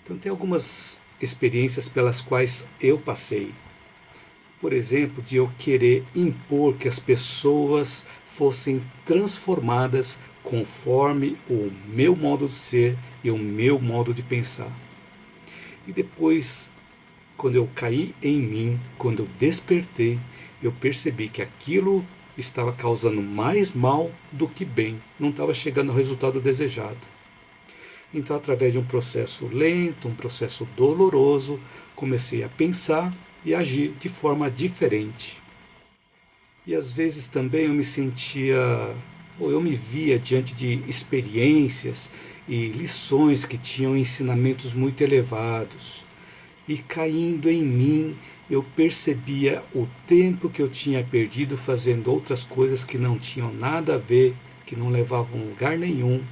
Então tem algumas experiências pelas quais eu passei. Por exemplo, de eu querer impor que as pessoas fossem transformadas conforme o meu modo de ser e o meu modo de pensar. E depois, quando eu caí em mim, quando eu despertei, eu percebi que aquilo estava causando mais mal do que bem, não estava chegando ao resultado desejado. Então, através de um processo lento, um processo doloroso, comecei a pensar e agir de forma diferente. E às vezes também eu me sentia, ou eu me via diante de experiências e lições que tinham ensinamentos muito elevados. E caindo em mim, eu percebia o tempo que eu tinha perdido fazendo outras coisas que não tinham nada a ver, que não levavam a lugar nenhum.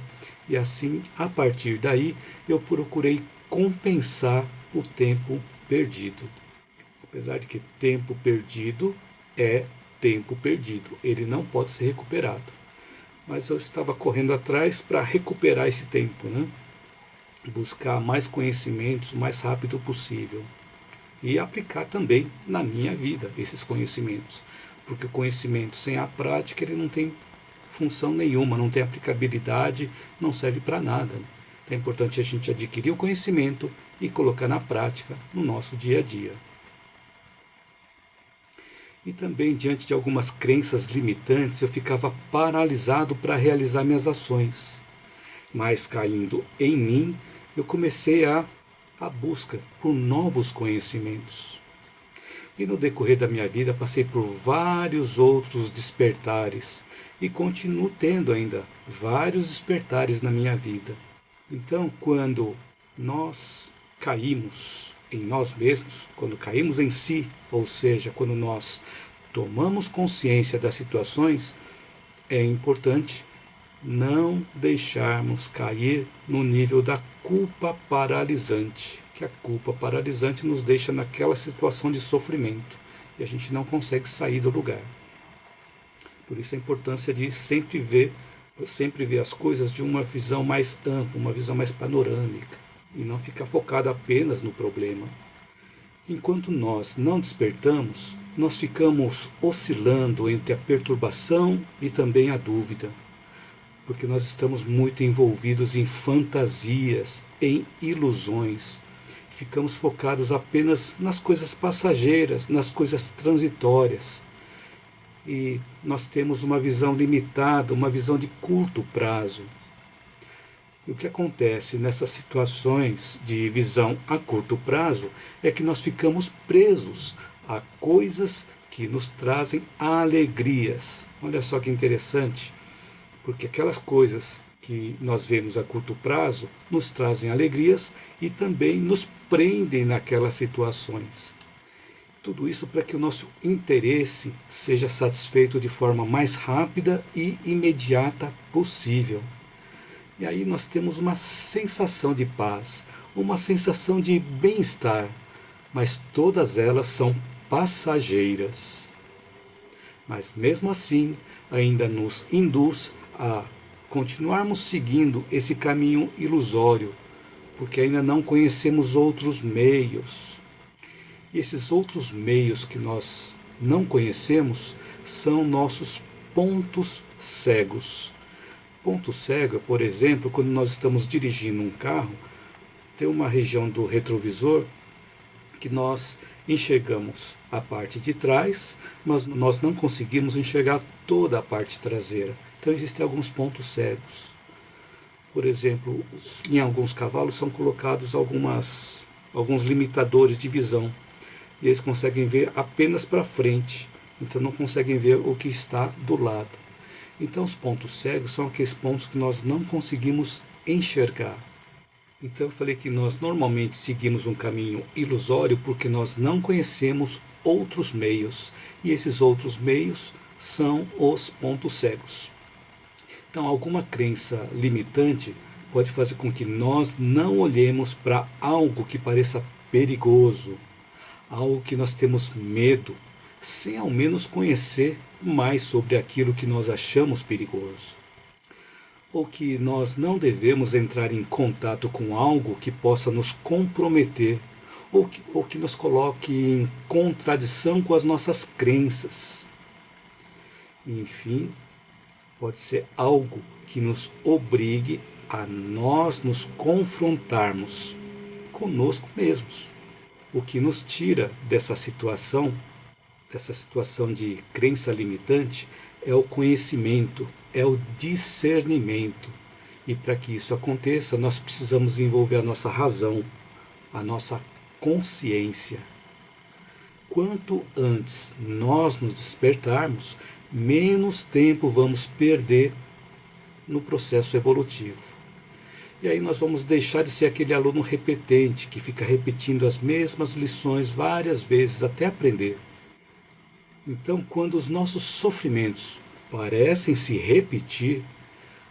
E assim, a partir daí, eu procurei compensar o tempo perdido. Apesar de que tempo perdido é tempo perdido, ele não pode ser recuperado. Mas eu estava correndo atrás para recuperar esse tempo, né? Buscar mais conhecimentos o mais rápido possível e aplicar também na minha vida esses conhecimentos, porque o conhecimento sem a prática ele não tem função nenhuma, não tem aplicabilidade, não serve para nada. É importante a gente adquirir o conhecimento e colocar na prática no nosso dia a dia. E também, diante de algumas crenças limitantes, eu ficava paralisado para realizar minhas ações. Mas caindo em mim, eu comecei a busca por novos conhecimentos. E no decorrer da minha vida passei por vários outros despertares e continuo tendo ainda vários despertares na minha vida. Então, quando nós caímos em nós mesmos, quando caímos em si, ou seja, quando nós tomamos consciência das situações, é importante não deixarmos cair no nível da culpa paralisante, que a culpa paralisante nos deixa naquela situação de sofrimento e a gente não consegue sair do lugar. Por isso a importância de sempre ver as coisas de uma visão mais ampla, uma visão mais panorâmica e não ficar focado apenas no problema. Enquanto nós não despertamos, nós ficamos oscilando entre a perturbação e também a dúvida, porque nós estamos muito envolvidos em fantasias, em ilusões. Ficamos focados apenas nas coisas passageiras, nas coisas transitórias. E nós temos uma visão limitada, uma visão de curto prazo. E o que acontece nessas situações de visão a curto prazo é que nós ficamos presos a coisas que nos trazem alegrias. Olha só que interessante, porque aquelas coisas que nós vemos a curto prazo nos trazem alegrias e também nos prendem naquelas situações. Tudo isso para que o nosso interesse seja satisfeito de forma mais rápida e imediata possível. E aí nós temos uma sensação de paz, uma sensação de bem-estar, mas todas elas são passageiras. Mas mesmo assim, ainda nos induz a continuarmos seguindo esse caminho ilusório, porque ainda não conhecemos outros meios. E esses outros meios que nós não conhecemos são nossos pontos cegos. Ponto cego, por exemplo, quando nós estamos dirigindo um carro, tem uma região do retrovisor que nós enxergamos a parte de trás, mas nós não conseguimos enxergar toda a parte traseira. Então existem alguns pontos cegos. Por exemplo, em alguns cavalos são colocados alguns limitadores de visão. E eles conseguem ver apenas para frente, então não conseguem ver o que está do lado. Então os pontos cegos são aqueles pontos que nós não conseguimos enxergar. Então eu falei que nós normalmente seguimos um caminho ilusório porque nós não conhecemos outros meios. E esses outros meios são os pontos cegos. Então alguma crença limitante pode fazer com que nós não olhemos para algo que pareça perigoso, algo que nós temos medo, sem ao menos conhecer mais sobre aquilo que nós achamos perigoso. ou que nós não devemos entrar em contato com algo que possa nos comprometer, ou que nos coloque em contradição com as nossas crenças. Enfim, pode ser algo que nos obrigue a nós nos confrontarmos conosco mesmos. O que nos tira dessa situação de crença limitante, é o conhecimento, é o discernimento. E para que isso aconteça, nós precisamos envolver a nossa razão, a nossa consciência. Quanto antes nós nos despertarmos, menos tempo vamos perder no processo evolutivo. E aí nós vamos deixar de ser aquele aluno repetente, que fica repetindo as mesmas lições várias vezes até aprender. Então, quando os nossos sofrimentos parecem se repetir,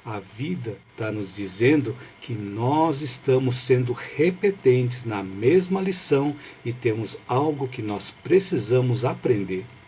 a vida está nos dizendo que nós estamos sendo repetentes na mesma lição e temos algo que nós precisamos aprender.